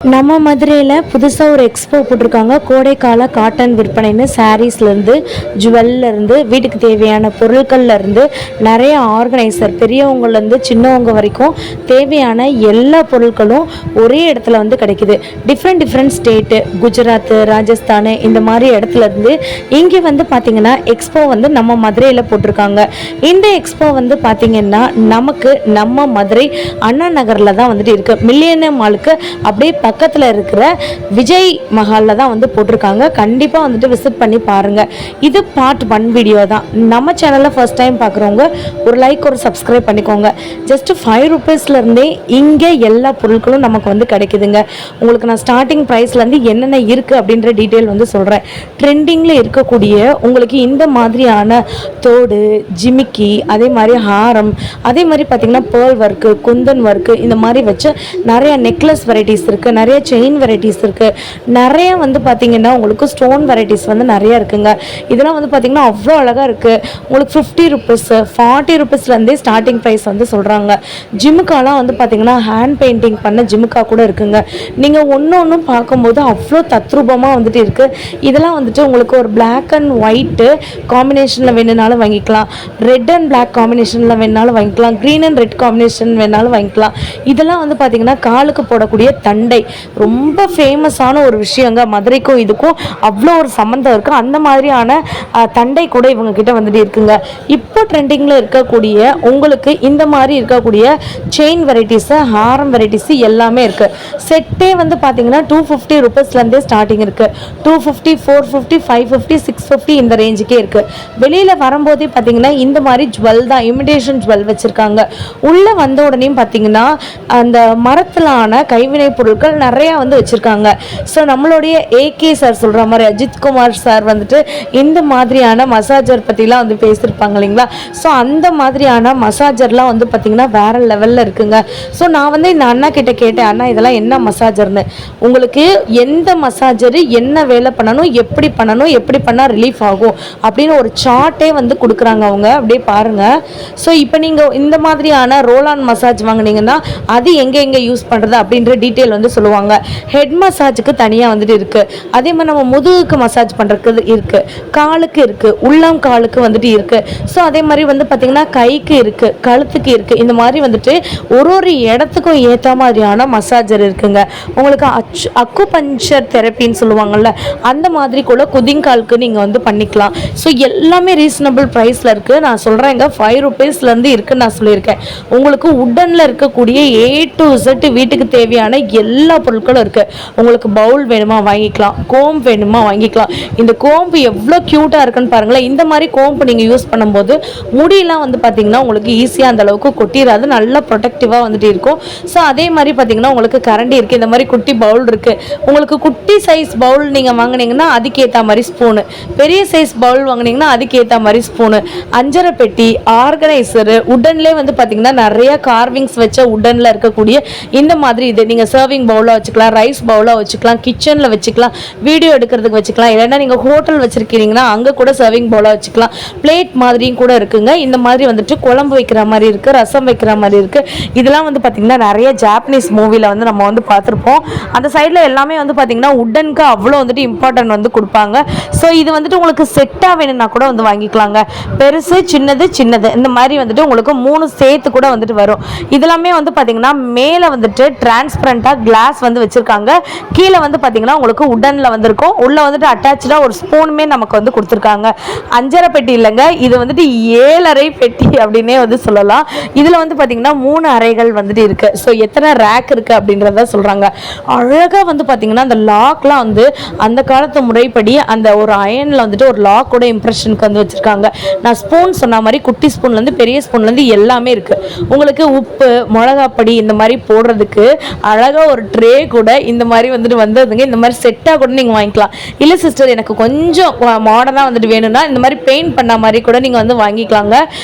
நம்ம மதுரையில் புதுசாக ஒரு எக்ஸ்போ போட்டிருக்காங்க. கோடைக்கால காட்டன் விற்பனைன்னு சாரீஸ்லேருந்து ஜுவல்லேருந்து வீட்டுக்கு தேவையான பொருட்கள்லேருந்து நிறைய ஆர்கனைசர் பெரியவங்கலேருந்து சின்னவங்க வரைக்கும் தேவையான எல்லா பொருட்களும் ஒரே இடத்துல வந்து கிடைக்குது. டிஃப்ரெண்ட் ஸ்டேட்டு, குஜராத்து, ராஜஸ்தான் இந்த மாதிரி இடத்துலேருந்து இங்கே வந்து பார்த்திங்கன்னா எக்ஸ்போ வந்து நம்ம மதுரையில் போட்டிருக்காங்க. இந்த எக்ஸ்போ வந்து பார்த்திங்கன்னா நமக்கு நம்ம மதுரை அண்ணா நகரில் தான் வந்துட்டு இருக்குது. மில்லியனர் மாலுக்கு அப்படியே பக்கத்தில் இருக்கிற விஜய் மஹாலில் தான் வந்து போட்டிருக்காங்க. கண்டிப்பாக வந்துட்டு விசிட் பண்ணி பாருங்கள். இது பார்ட் 1 வீடியோ தான். நம்ம சேனலில் ஃபர்ஸ்ட் டைம் பார்க்குறவங்க ஒரு லைக் ஒரு சப்ஸ்கிரைப் பண்ணிக்கோங்க. ஜஸ்ட் 5 ரூபீஸ்லேருந்தே இங்கே எல்லா பொருட்களும் நமக்கு வந்து கிடைக்குதுங்க. உங்களுக்கு நான் ஸ்டார்டிங் ப்ரைஸ்லேருந்து என்னென்ன இருக்குது அப்படின்ற டீட்டெயில் வந்து சொல்கிறேன். ட்ரெண்டிங்கில் இருக்கக்கூடிய உங்களுக்கு இந்த மாதிரியான தோடு, ஜிமிக்கி, அதே மாதிரி ஹாரம், அதே மாதிரி பார்த்திங்கன்னா பேர்ல் ஒர்க்கு, குந்தன் ஒர்க்கு, இந்த மாதிரி வச்சு நிறைய நெக்லஸ் வெரைட்டிஸ் இருக்குது, நிறைய செயின் வெரைட்டிஸ் இருக்குது, நிறைய வந்து பார்த்திங்கன்னா உங்களுக்கு ஸ்டோன் வெரைட்டிஸ் வந்து நிறைய இருக்குங்க. இதெல்லாம் வந்து பார்த்திங்கன்னா அவ்வளோ அழகாக இருக்குது. உங்களுக்கு 50 ரூபீஸ் 40 ரூபீஸ்லேருந்தே ஸ்டார்டிங் ப்ரைஸ் வந்து சொல்கிறாங்க. ஜிமுக்காலாம் வந்து பார்த்திங்கன்னா ஹேண்ட் பெயிண்டிங் பண்ண ஜிமுக்கா கூட இருக்குங்க. நீங்கள் ஒன்று பார்க்கும்போது அவ்வளோ தத்ரூபமாக வந்துட்டு இருக்குது. இதெல்லாம் வந்துட்டு உங்களுக்கு ஒரு பிளாக் அண்ட் ஒயிட்டு காம்பினேஷனில் வேணுனாலும் வாங்கிக்கலாம், ரெட் அண்ட் பிளாக் காம்பினேஷனில் வேணுனாலும் வாங்கிக்கலாம், க்ரீன் அண்ட் ரெட் காம்பினேஷன் வேணாலும் வாங்கிக்கலாம். இதெல்லாம் வந்து பார்த்திங்கன்னா காலுக்கு போடக்கூடிய தண்டை ரொம்ப ஃபேமஸான ஒரு விஷயங்க. மதுரைக்கும் இதுக்கும் அவ்வளோ ஒரு சம்மந்தம் இருக்குது. அந்த மாதிரியான தண்டை கூட இவங்க கிட்ட வந்துட்டு இருக்குங்க. இப்போ ட்ரெண்டிங்கில் இருக்கக்கூடிய உங்களுக்கு இந்த மாதிரி இருக்கக்கூடிய செயின் வெரைட்டிஸு, ஹாரம் வெரைட்டிஸு எல்லாமே இருக்குது. செட்டே வந்து பார்த்தீங்கன்னா 250 ரூபீஸ்லேருந்தே ஸ்டார்டிங் இருக்குது. 250, 450, 550, 650 இந்த ரேஞ்சுக்கே இருக்குது. வெளியில் வரும்போதே பார்த்தீங்கன்னா இந்த மாதிரி ஜுவல் தான், இமிடேஷன் ஜுவல் வச்சுருக்காங்க. உள்ளே வந்த உடனே பார்த்தீங்கன்னா அந்த மரத்திலான கைவினை பொருட்கள் நிறையா வந்து வச்சுருக்காங்க. ஸோ நம்மளுடைய ஏகே சார் சொல்கிற மாதிரி அஜித்குமார் சார் வந்துட்டு இந்த மாதிரியான மசாஜர் பற்றிலாம் வந்து பேசியிருப்பாங்க இல்லைங்களா. ஸோ அந்த மாதிரியான மசாஜர்லாம் வந்து பார்த்திங்கன்னா வேறு லெவலில் இருக்குங்க. ஸோ நான் வந்து இந்த அண்ணா கிட்ட கேட்டேன், அண்ணா இதெல்லாம் என்ன மசாஜர்னு, உங்களுக்கு எந்த மசாஜரு என்ன வேலை பண்ணணும், எப்படி பண்ணணும், எப்படி பண்ணால் ரிலீஃப் ஆகும் அப்படின்னு ஒரு சார்ட்டே வந்து கொடுக்குறாங்க அவங்க. அப்படியே பாருங்கள். ஸோ இப்போ நீங்கள் இந்த மாதிரியான ரோல் ஆன் மசாஜ் வாங்கினீங்கன்னா அது எங்கே யூஸ் பண்ணுறது அப்படின்ற டீட்டெயில் வந்து சொல்லுவாங்க. ஹெட் மசாஜுக்கு தனியாக வந்துட்டு இருக்குது. அதே மாதிரி நம்ம முதுகுக்கு மசாஜ் பண்ணுறதுக்கு இருக்குது, காலுக்கு இருக்குது, உள்ளம் காலுக்கு வந்துட்டு இருக்குது. ஸோ அதே மாதிரி வந்து பார்த்திங்கன்னா கைக்கு இருக்குது, கழுத்துக்கு இருக்குது. இந்த மாதிரி வந்துட்டு ஒரு இடத்துக்கும் ஏற்ற மாதிரியான மசாஜர் இருக்குங்க. உங்களுக்கு அக்குபஞ்சர் தெரப்பின்னு சொல்லுவாங்கள்ல, அந்த மாதிரி கூட குதிங்காலுக்கு நீங்கள் வந்து பண்ணிக்கலாம். ஸோ எல்லாமே ரீசனபிள் ப்ரைஸில் இருக்குது. நான் சொல்கிறேங்க 5 ரூபீஸ்லேருந்து இருக்குதுன்னு நான் சொல்லியிருக்கேன். உங்களுக்கு உட்டனில் இருக்கக்கூடிய A to Z வீட்டுக்கு தேவையான எல்லா பொருட்களும் இருக்குது. உங்களுக்கு பவுல் வேணுமா வாங்கிக்கலாம், கோம்பு வேணுமா வாங்கிக்கலாம். இந்த கோம்பு எவ்வளோ க்யூட்டாக இருக்குன்னு பாருங்களேன். இந்த மாதிரி கோம்பு நீங்கள் யூஸ் பண்ணும்போது முடியெல்லாம் வந்து பார்த்திங்கன்னா உங்களுக்கு ஈஸியாக அந்த அளவுக்கு கொட்டிடாது, நல்லா ப்ரொடெக்டிவாக வந்துட்டு இருக்கும். ஸோ அதே மாதிரி பார்த்திங்கன்னா உங்களுக்கு கரண்டி இருக்குது, இந்த மாதிரி குட்டி பவுல் இருக்குது. உங்களுக்கு குட்டி சைஸ் பவுல் நீங்கள் வாங்கினீங்கன்னா அதுக்கேற்ற மாதிரி ஸ்பூனு, பெரிய சைஸ் பவுல் வாங்கினீங்கன்னா அதுக்கேற்ற மாதிரி ஸ்பூனு, அஞ்சரை பெட்டி, ஆர்கனைசரு, உடன்லேயே வந்து பார்த்திங்கன்னா நிறைய கார்விங்ஸ் வச்ச உடனில் இருக்கக்கூடிய இந்த மாதிரி இது நீங்கள் சர்விங் பவுலாக வச்சுக்கலாம், ரைஸ் பவுலாக வச்சுக்கலாம், கிச்சனில் வச்சுக்கலாம், வீடியோ எடுக்கிறதுக்கு வச்சுக்கலாம், இல்லைன்னா நீங்கள் ஹோட்டல் வச்சுருக்கீங்கன்னா அங்கே கூட சர்விங் பவுலாக வச்சுக்கலாம். பிளேட் மாதிரியும் கூட இருக்குங்க. இந்த மாதிரி வந்துட்டு குழம்பு வைக்கிற மாதிரி இருக்குது, ரசம் வைக்கிற மாதிரி இருக்குது. இதெல்லாம் வந்து பார்த்திங்கன்னா நிறைய ஜாப்பனீஸ் மூவியில் வந்து நம்ம வந்து பார்த்துருப்போம். அந்த சைடில் எல்லாமே வந்து பார்த்திங்கன்னா உட்டனுக்கு அவ்வளோ வந்துட்டு இம்பார்ட்டன்ட் வந்து கொடுப்பாங்க. ஸோ இது வந்துட்டு உங்களுக்கு செட்டாக வேணும்னா கூட வந்து வாங்கிக்கலாங்க. பெருசு சின்னது இந்த மாதிரி வந்துட்டு உங்களுக்கு 3 சேர்த்து கூட வந்துட்டு வரும். இதெல்லாமே வந்து பார்த்திங்கன்னா மேலே வந்துட்டு டிரான்ஸ்பரண்டாக கிளாஸ் வந்து வச்சுருக்காங்க. கீழே வந்து பார்த்திங்கன்னா உங்களுக்கு உடனில் வந்துருக்கும். உள்ளே வந்துட்டு அட்டாச்சாக ஒரு ஸ்பூனுமே நமக்கு வந்து கொடுத்துருக்காங்க. அஞ்சரை பெட்டி இல்லைங்க, இது வந்துட்டு 7 அறை பெட்டி அப்படின்னே வந்து சொல்லலாம். இதில் வந்து பார்த்திங்கன்னா 3 அறைகள் வந்துட்டு இருக்குது. ஸோ எத்தனை ரேக் இருக்குது அப்படின்றத சொல்கிறாங்க. அழகாக வந்து பார்த்திங்கன்னா அந்த லாக்லாம் வந்து அந்த காலத்து முறைப்படி அந்த ஒரு அயனில் வந்துட்டு ஒரு லாக்கோட இம்ப்ரெஷனுக்கு வந்து வச்சுருக்காங்க. நான் ஸ்பூன் சொன்ன மாதிரி குட்டி ஸ்பூன்லேருந்து பெரிய ஸ்பூன்லேருந்து எல்லாமே இருக்குது. உங்களுக்கு உப்பு, மிளகாப்பொடி இந்த மாதிரி போடுறதுக்கு அழகாக ஒரு ட்ரே கூட இந்த மாதிரி வந்துட்டு வந்ததுங்க. இந்த மாதிரி செட்டாக கூட நீங்கள் வாங்கிக்கலாம். இல்லை சிஸ்டர் எனக்கு கொஞ்சம் மாடர்னாக வந்துட்டு வேணும்னா இந்த மாதிரி பெயிண்ட் பண்ண மாதிரி கூட நீங்கள் வந்து வாங்கிக்கலாங்க.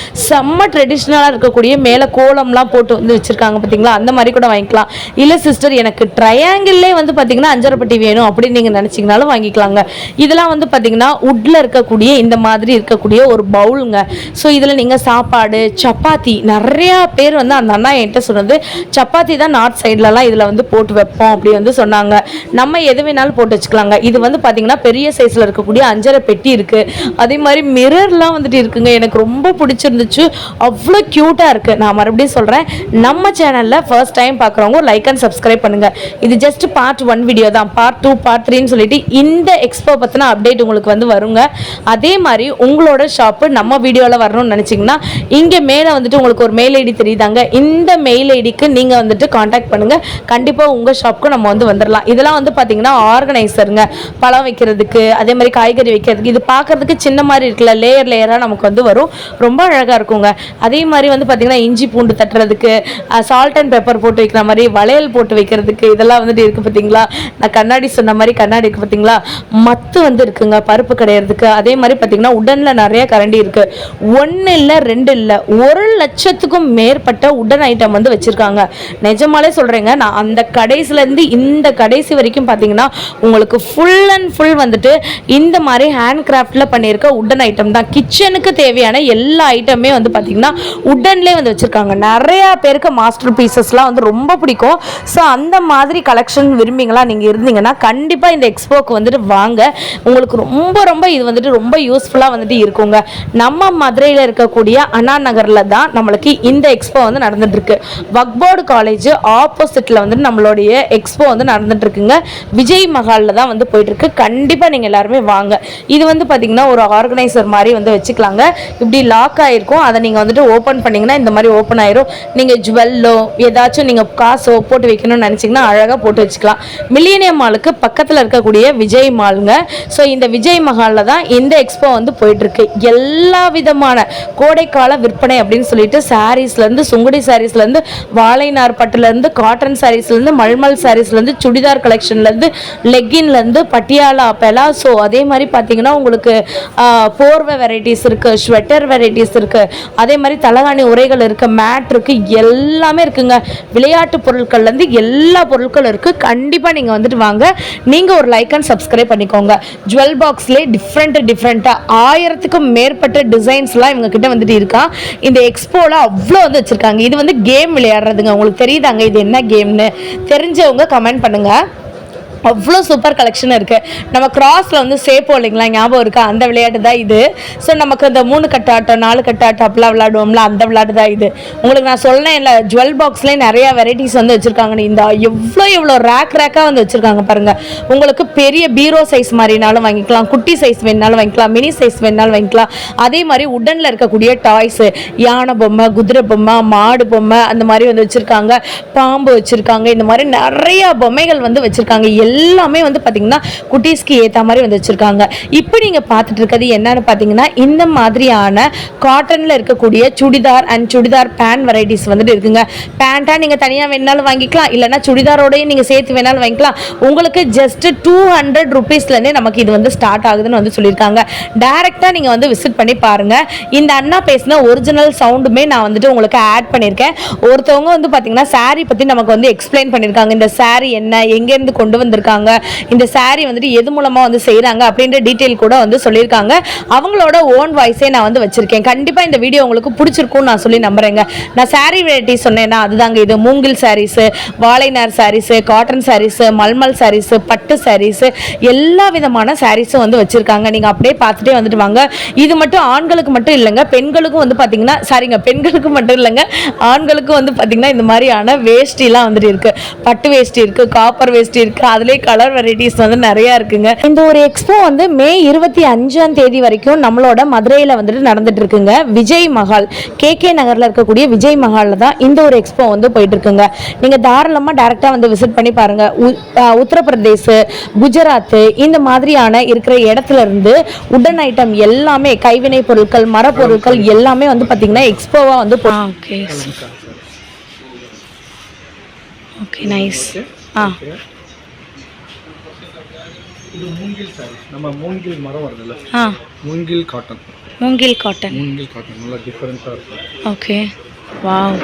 செம்ம ட்ரெடிஷ்னலாக இருக்கக்கூடிய மேலே கோலம்லாம் போட்டு வந்து வச்சுருக்காங்க பார்த்தீங்களா, அந்த மாதிரி கூட வாங்கிக்கலாம். இல்லை சிஸ்டர் எனக்கு ட்ரையாங்கிள்லே வந்து பார்த்தீங்கன்னா அஞ்சரை பெட்டி வேணும் அப்படின்னு நீங்கள் நினச்சிங்கனாலும் வாங்கிக்கலாங்க. இதெல்லாம் வந்து பார்த்தீங்கன்னா உட்டில் இருக்கக்கூடிய இந்த மாதிரி இருக்கக்கூடிய ஒரு பவுலுங்க. ஸோ இதில் நீங்கள் சாப்பாடு, சப்பாத்தி, நிறையா பேர் வந்து அந்த அண்ணா என்கிட்ட சொன்னது சப்பாத்தி தான் நார்த் சைட்லலாம் இதில் வந்து போட்டு வைப்போம் அப்படி வந்து சொன்னாங்க. நம்ம எது வேணாலும் போட்டு வச்சுக்கலாங்க. இது வந்து பார்த்தீங்கன்னா பெரிய சைஸில் இருக்கக்கூடிய 5.5 பெட்டி இருக்குது. அதே மாதிரி மிரர்லாம் வந்துட்டு இருக்குங்க. எனக்கு ரொம்ப பிடிச்சிருந்துச்சு. அவ்வளோ க்யூட்டாக இருக்குது. நான் மறுபடியும் சொல்கிறேன், நம்ம சேனலில் ஃபர்ஸ்ட் டைம் பார்க்குறவங்க லைக் அண்ட் சப்ஸ்கிரைப் பண்ணுங்கள். இது ஜஸ்ட் பார்ட் 1 வீடியோ தான். பார்ட் 2 பார்ட் 3ன்னு சொல்லிட்டு இந்த எக்ஸ்போ பற்றின அப்டேட் உங்களுக்கு வந்து வருங்க. அதே மாதிரி உங்களோட ஷாப்பு நம்ம வீடியோவில் வரணும்னு நினச்சிங்கன்னா இங்கே மேலே வந்துட்டு உங்களுக்கு ஒரு மெயில் ஐடி தெரியுதாங்க. இந்த மெயில் ஐடிக்கு நீங்கள் வந்துட்டு காண்டாக்ட் பண்ணுங்கள். கண்டிப்பாக உங்கள் ஷாப்புக்கு நம்ம வந்து வந்துடலாம். இதெல்லாம் வந்து பார்த்தீங்கன்னா ஆர்கனைசருங்க, பழம் வைக்கிறதுக்கு, அதே மாதிரி காய்கறி வைக்கிறதுக்கு. இது பார்க்குறதுக்கு சின்ன மாதிரி இருக்குல்ல, லேயர் லேயராக நமக்கு வந்து வரும். ரொம்ப அழகாக இருக்குங்க. அதே மாதிரி வந்து பார்த்தீங்கன்னா இஞ்சி பூண்டு தட்டுறதுக்கு, சால்ட் அண்ட் பெப்பர் போட்டு வைக்கிற மாதிரி, வளையல் போட்டு வைக்கிறதுக்கு, இதெல்லாம் வந்துட்டு இருக்குது பார்த்தீங்களா. நான் கண்ணாடி சொன்ன மாதிரி கண்ணாடி இருக்குது பார்த்தீங்களா. மத்து வந்து இருக்குங்க பருப்பு கிடையிறதுக்கு. அதே மாதிரி பார்த்தீங்கன்னா உடனில் நிறைய கரண்டி இருக்குது. 1 இல்லை 2 இல்லை 1 லட்சத்துக்கும் மேற்பட்ட உடன் ஐட்டம் வந்து வச்சுருக்காங்க. நிஜமாலே சொல்கிறேங்க, நான் அந்த கடைசிலேருந்து இந்த கடைசி வரைக்கும் பார்த்தீங்கன்னா உங்களுக்கு ஃபுல் அண்ட் ஃபுல் வந்துட்டு இந்த மாதிரி ஹேண்ட் கிராஃப்டில் பண்ணியிருக்க உடன் ஐட்டம் தான். கிச்சனுக்கு தேவையான எல்லா ஐட்டமே வந்து பார்த்தீங்கன்னா உடன்லேயே வந்து வச்சுருக்காங்க. நிறையா பேருக்கு மாஸ்டர் பீசஸ்லாம் வந்து ரொம்ப பிடிக்கும். ஸோ அந்த மாதிரி கலெக்ஷன் விரும்பிங்களா நீங்கள் இருந்தீங்கன்னா கண்டிப்பாக இந்த எக்ஸ்போக்கு வந்துட்டு வாங்க. உங்களுக்கு ரொம்ப ரொம்ப இது வந்துட்டு ரொம்ப யூஸ்ஃபுல்லாக வந்துட்டு இருக்குங்க. நம்ம மதுரையில் இருக்கக்கூடிய அண்ணா நகரில் தான் நம்மளுக்கு இந்த எக்ஸ்போ வந்து நடந்துட்டுருக்கு. வக்போர்டு காலேஜ் ஆப்போசிட்டில் வந்துட்டு நம்மளுடைய எக்ஸ்போ வந்து நடந்துட்டுருக்குங்க. விஜய் மஹாலில் தான் வந்து போயிட்டுருக்கு. கண்டிப்பாக நீங்கள் எல்லாருமே வாங்க. இது வந்து பார்த்தீங்கன்னா ஒரு ஆர்கனைசர் மாதிரி வந்து வச்சுக்கலாங்க. இப்படி லாக் ஆகிருக்கும். அதை நீங்கள் வந்துட்டு ஓப்பன் பண்ணிங்கன்னா இந்த மாதிரி ஓப்பன் ஆயிரும். நீங்கள் ஜுவல்லோ ஏதாச்சும் நீங்கள் காசோ போட்டு வைக்கணும்னு நினச்சிங்கன்னா அழகாக போட்டு வச்சுக்கலாம். மில்லினியம் மாலுக்கு பக்கத்தில் இருக்கக்கூடிய விஜய் மாலுங்க. ஸோ இந்த விஜய் மஹாலில் தான் இந்த எக்ஸ்போ வந்து போயிட்டுருக்கு. எல்லா விதமான கோடைக்கால விற்பனை அப்படின்னு சொல்லிட்டு சாரீஸ்லேருந்து, சுங்குடி சாரீஸ்லேருந்து, வாழைநார் பட்டுலேருந்து, காட்டன் சாரீஸ்லேருந்து, மல்மல் சாரீஸ்லேருந்து, சுடிதார் கலெக்ஷன்லேருந்து, லெக்கின்லேருந்து, பட்டியாலா, பெலாசோ, அதே மாதிரி பார்த்தீங்கன்னா உங்களுக்கு போர்வை வெரைட்டிஸ் இருக்குது, ஸ்வெட்டர் வெரைட்டிஸ் இருக்குது, அதே மாதிரி தலகாணி உரைகள் இருக்குது, மேட் இருக்குது, எல்லாமே இருக்குங்க. விளையாட்டு பொருட்கள்லேருந்து எல்லா பொருட்களும் இருக்குது. கண்டிப்பாக நீங்கள் வந்துட்டு வாங்க. நீங்கள் ஒரு லைக் அண்ட் சப்ஸ்கிரைப் பண்ணிக்கோங்க. ஜுவல் பாக்ஸ்லேயே டிஃப்ரெண்ட்டாக 1000க்கும் மேற்பட்ட டிசைன்ஸ்லாம் இவங்க கிட்ட வந்துட்டு இருக்கா. இந்த எக்ஸ்போவில் அவ்வளோ வந்து வச்சுருக்காங்க. இது வந்து கேம் விளையாடுறதுங்க. உங்களுக்கு தெரியுதாங்க இது என்ன கேம்னு? தெரிஞ்சவங்க கமெண்ட் பண்ணுங்கள். அவ்வளோ சூப்பர் கலெக்ஷன் இருக்குது. நம்ம கிராஸில் வந்து சேப்போம் இல்லைங்களா, ஞாபகம் இருக்கா? அந்த விளையாட்டு தான் இது. ஸோ நமக்கு அந்த 3 கட்டாட்டம் 4 கட்டாட்டம் அப்படிலாம் விளையாடுவோம்ல, அந்த விளையாட்டு தான் இது. உங்களுக்கு நான் சொன்னேன் இல்லை, ஜுவல் பாக்ஸ்லேயே நிறையா வெரைட்டிஸ் வந்து வச்சுருக்காங்க. இந்த எவ்வளோ ரேக்காக வந்து வச்சுருக்காங்க பாருங்கள். உங்களுக்கு பெரிய பீரோ சைஸ் மாதிரினாலும் வாங்கிக்கலாம், குட்டி சைஸ் வேணுனாலும் வாங்கிக்கலாம், மினி சைஸ் வேணுனாலும் வாங்கிக்கலாம். அதே மாதிரி உடனில் இருக்கக்கூடிய டாய்ஸு, யானை பொம்மை, குதிரை பொம்மை, மாடு பொம்மை, அந்த மாதிரி வந்து வச்சுருக்காங்க. பாம்பு வச்சுருக்காங்க. இந்த மாதிரி நிறையா பொம்மைகள் வந்து வச்சுருக்காங்க. எல்லாமே வந்து பார்த்தீங்கன்னா குட்டீஸ்க்கு ஏற்ற மாதிரி வந்து வச்சுருக்காங்க. இப்போ நீங்கள் பார்த்துட்டு இருக்கிறது என்னன்னு பார்த்தீங்கன்னா இந்த மாதிரியான காட்டனில் இருக்கக்கூடிய churidar and churidar pant varieties வந்துட்டு இருக்குங்க. பேண்ட்டாக நீங்கள் தனியாக வேணாலும் வாங்கிக்கலாம், இல்லைனா சுடிதாரோடையும் நீங்கள் சேர்த்து வேணாலும் வாங்கிக்கலாம். உங்களுக்கு ஜஸ்ட் 200 ருபீஸ்லேருந்தே நமக்கு இது வந்து ஸ்டார்ட் ஆகுதுன்னு வந்து சொல்லியிருக்காங்க. டேரெக்டாக நீங்கள் வந்து விசிட் பண்ணி பாருங்கள். இந்த அண்ணா பேசின ஒரிஜினல் சவுண்டுமே நான் வந்துட்டு உங்களுக்கு ஆட் பண்ணியிருக்கேன். ஒருத்தவங்க வந்து பார்த்தீங்கன்னா சாரீ பற்றி நமக்கு வந்து எக்ஸ்பிளைன் பண்ணியிருக்காங்க. இந்த சாரீ என்ன, எங்கேருந்து கொண்டு வந்திருக்காங்க, இந்த சாரி வந்துட்டு எது மூலமா வந்து செய்யறாங்க அப்படின்ற டீடைல் கூட வந்து சொல்லியிருக்காங்க. அவங்களோட ஓன் வாய்ஸே நான் வந்து வச்சிருக்கேன். கண்டிப்பா இந்த வீடியோ உங்களுக்கு பிடிச்சிருக்கும்னு நான் சொல்லி நம்புறேங்க. நான் சாரி வெரைட்டி சொன்னேன்னா அதுதாங்க இது. மூங்கில் சாரீஸ், வாழைநார் சாரீஸ், காட்டன் சாரீஸ், மல்மல் சாரீஸ், பட்டு சாரீஸ், எல்லா விதமான சாரீஸும் வந்து வச்சிருக்காங்க. நீங்க அப்படியே பார்த்துட்டே வந்துட்டு வாங்க. இது மட்டும் ஆண்களுக்கு மட்டும் இல்லைங்க, பெண்களுக்கும் வந்து பாத்தீங்கன்னா, சாரிங்க, பெண்களுக்கு மட்டும் இல்லைங்க, ஆண்களுக்கும் வந்து பாத்தீங்கன்னா இந்த மாதிரியான வேஷ்டிலாம் வந்துட்டு இருக்கு. பட்டு வேஷ்டி இருக்கு, காப்பர் வேஷ்டி இருக்கு, அதுலேயே கலர் வெரைட்டிஸ் வந்து நிறைய இருக்குங்க. இந்த ஒரு எக்ஸ்போ வந்து மே 25ஆம் தேதி வரைக்கும் நம்மளோட மதுரையில் வந்துட்டு நடந்துட்டு இருக்குங்க. விஜய் மஹால், KK நகர்ல இருக்கக்கூடிய விஜய் மஹாலில் தான் இந்த ஒரு எக்ஸ்போ வந்து போயிட்டு இருக்குங்க. நீங்க தாராளமா டைரக்டா வந்து விசிட் பண்ணி பாருங்க. உத்தரப்பிரதேஷ், குஜராத், இந்த மாதிரியான இருக்கிற இடத்துல இருந்து உடன் ஐட்டம் எல்லாமே, கைவினை பொருட்கள், மரப்பொருட்கள் எல்லாமே வந்து பாத்தீங்கன்னா எக்ஸ்போவா வந்து ஓகே நைஸ். இது மூங்கில் சாரி. நம்ம மூங்கில் மரம் வருதுல்ல, மூங்கில் காட்டன் நல்லா டிஃபரெண்டா இருக்கும். Okay, wow.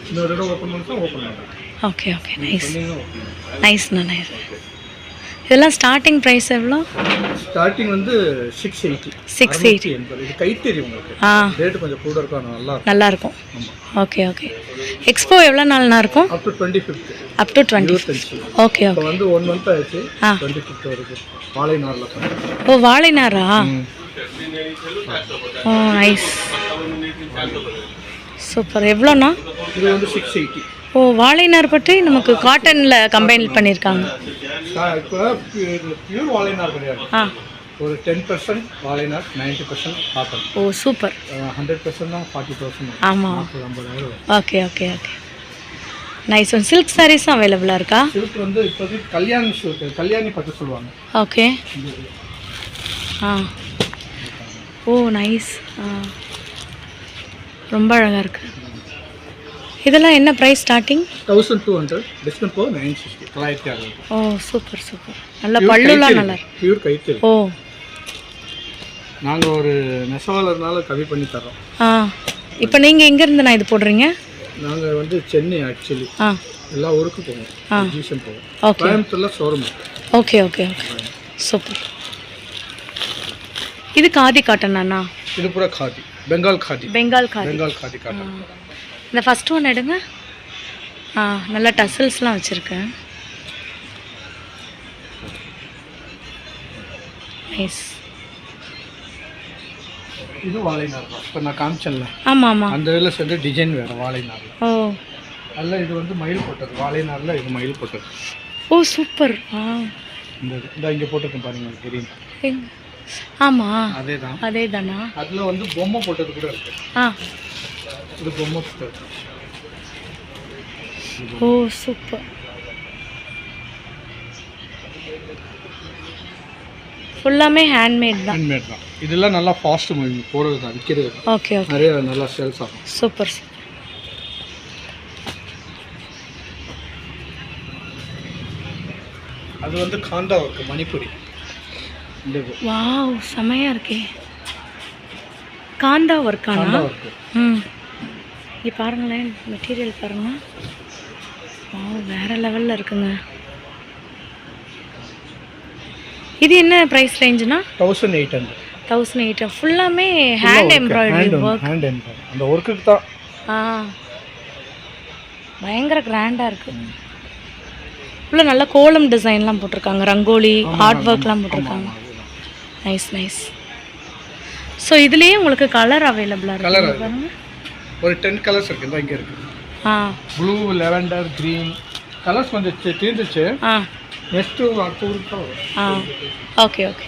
இன்னொரு தடவை ஓபன் பண்ணா ஓபன் ஆகும். Okay nice. நைஸ். இதெல்லாம் ஸ்டார்டிங் ப்ரைஸ் எவ்வளோ? ஸ்டார்டிங் வந்து 680. 680. இது கைத்தறி உங்களுக்கு. ரேட் கொஞ்சம் கூட இருக்கும், நல்லா இருக்கும். Okay okay. எக்ஸ்போ எவ்வளோ நாள்னா இருக்கும்? Up to 25th. Up to 25th. Okay okay. இப்போ வந்து 1 மந்த் ஆயிடுச்சு. 25th வரைக்கும் வாழை நார்ல. ஓ வாழை நாரா? ஓ நைஸ், சூப்பர். எவ்வளோண்ணா? இது வந்து 680. ஓ வாழை நார் பற்றி நமக்கு காட்டனில் கம்பைன் பண்ணியிருக்காங்க. இப்போ பியூர் வாழை நார் கிடையாது. ஒரு 10% வாழை நார், 90% காட்டன். ஓ சூப்பர். 100% தான் 40,000. ஆமாம். Okay okay okay. Nice one. Silk சாரீஸும் அவைலபிளாக இருக்கா? சில்க் வந்து இப்போதைக்கு கல்யாணி சில்க், கல்யாணி பட்டு சொல்லுவாங்க. ஓகே. ஓ நைஸ். ரொம்ப அழகாக இருக்குது. இதெல்லாம் என்ன ப்ரைஸ் ஸ்டார்டிங்? 1200. டிஸ்கவுண்ட் போ 960. 960. ஓ சூப்பர் சூப்பர். நல்ல பல்லுலாம் நல்லா இருக்கு. பியூர் கைத்தறி. ஓ நாங்கள் ஒரு நெசவாளர்னால கம்மி பண்ணி தரோம். இப்போ நீங்கள் எங்கேருந்து நான் இது போடுறீங்க? நாங்கள் வந்து சென்னை ஆக்சுவலி. எல்லா ஊருக்கு போவோம். எக்ஸிபிஷன் போவோம். ஓகே. கோயம்புத்தூர்ல showroom. Okay okay okay. Super. இது காதி காட்டன் அண்ணா? இது பூரா காதி, பெங்கால் காதி. பெங்கால் காதி. பெங்கால் காதி காட்டன். இந்த ஃபர்ஸ்ட் ஒன் எடுங்க. நல்லா டசல்ஸ்லாம் வச்சுருக்கேன். நைஸ். இது வாழை நார் தான். இப்போ நான் காமிச்சேன்ல. ஆமாம் ஆமாம். அந்த இதில் சேர்ந்து டிசைன் வேறு வாழை நாரில். ஓ அதில் இது வந்து மயில் போட்டது. வாழை நாரில் இது மயில் போட்டது. ஓ சூப்பர். இந்த இங்கே போட்டிருக்கேன் பாருங்க, கிரீன். ஆமாம் அதே தான். அதே தானா? அதில் வந்து பொம்மை போட்டது கூட இருக்கு. இது பொம்மை போட்டது. ஓ சூப்பர். ஃபுல்லாமே ஹேண்ட்மேட் தான். ஹேண்ட்மேட் தான். இதெல்லாம் நல்லா ஃபாஸ்ட் மூவிங் போகிறது தான், விற்கிறது. Okay okay. நிறைய நல்லா சேல்ஸ் ஆகும். சூப்பர். அது வந்து காண்டா ஒர்க்கு, மணிப்புரி. வாவ் செமையாக இருக்கே. காந்தா ஒர்க்கானா? இங்கே பாருங்களேன், மெட்டீரியல் பாருங்கள். வேறு லெவலில் இருக்குங்க. இது என்ன ப்ரைஸ் ரேஞ்சுனா? 1800. 1800. ஃபுல்லாமே hand embroidery work. Hand embroidery அந்த ஒர்க்குக்கு தான். பயங்கர கிராண்டாக இருக்குது. ஃபுல்லாக நல்ல கோலம் டிசைன்லாம் போட்டிருக்காங்க, ரங்கோலி ஆர்ட் ஒர்க்லாம் போட்டிருக்காங்க. Nice nice. ஸோ இதுலேயே உங்களுக்கு கலர் அவைலபிளாக இருக்குது பாருங்க. ஒரு 10 கலர்ஸ் இருக்குது. இந்த இங்கே இருக்குது. ப்ளூ, லெவெண்டர், க்ரீன் கலர்ஸ் கொஞ்சம் தீர்ந்துச்சு. நெக்ஸ்ட்டு அடுத்த ஊருக்கு. Okay okay.